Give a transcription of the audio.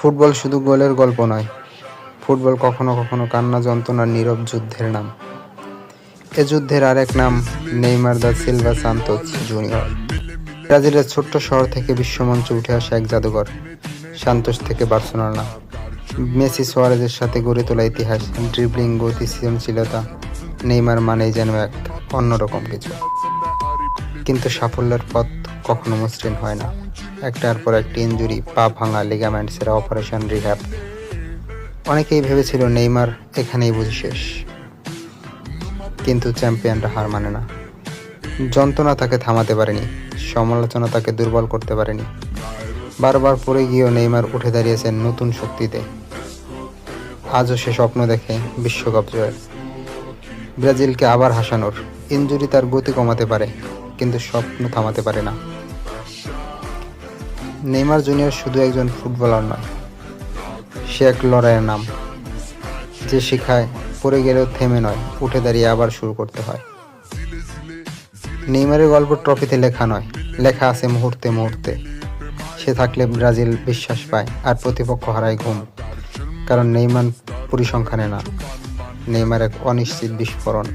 Football শুধু গোলের গল্প নয়, ফুটবল কখনো কখনো কান্না, যন্ত্রণার নীরব যুদ্ধের নাম। এ যুদ্ধের আরেক নাম Neymar da Silva Santos junior. ব্রাজিলের ছোট্ট শহর থেকে বিশ্বমঞ্চে উঠে আসা এক জাদুঘর। সান্তোস থেকে বার্সেলোনা, মেসি সুয়ারেজের সাথে গড়ে তোলা ইতিহাস, ড্রিবলিং, গতি, সৃজনশীলতা। নেইমার মানেই যেন এক অন্যরকম কিছু। কিন্তু সাফল্যের পথ কখনো মসৃণ হয় না। একটার পর একটি ইনজুরি, পা ভাঙা, লিগামেন্টসের অপারেশন, রিহ্যাব। অনেকেই ভেবেছিল নেইমার এখানেই বুঝি শেষ। কিন্তু চ্যাম্পিয়নরা হার মানে না। যন্ত্রণা তাকে থামাতে পারেনি, সমালোচনা তাকে দুর্বল করতে পারেনি। বারবার পড়ে গিয়েও নেইমার উঠে দাঁড়িয়েছেন নতুন শক্তিতে। আজও সে স্বপ্ন দেখে বিশ্বকাপ জয়ের, ব্রাজিলকে আবার হাসানোর। ইনজুরি তার গতি কমাতে পারে, কিন্তু স্বপ্ন থামাতে পারে না। নেইমার জুনিয়র শুধু একজন ফুটবলার নয়, সে এক লড়াইয়ের নাম, যে শেখায় পড়ে গেলেও থেমে নয়, উঠে দাঁড়িয়ে আবার শুরু করতে হয়। নেইমারের গল্প ট্রফিতে লেখা নয়, লেখা আছে মুহূর্তে মুহূর্তে। সে থাকলে ব্রাজিল বিশ্বাস পায়, আর প্রতিপক্ষ হারায় ঘুম। কারণ নেইমার পরিসংখ্যানে না, নেইমার এক অনিশ্চিত বিস্ফোরণ।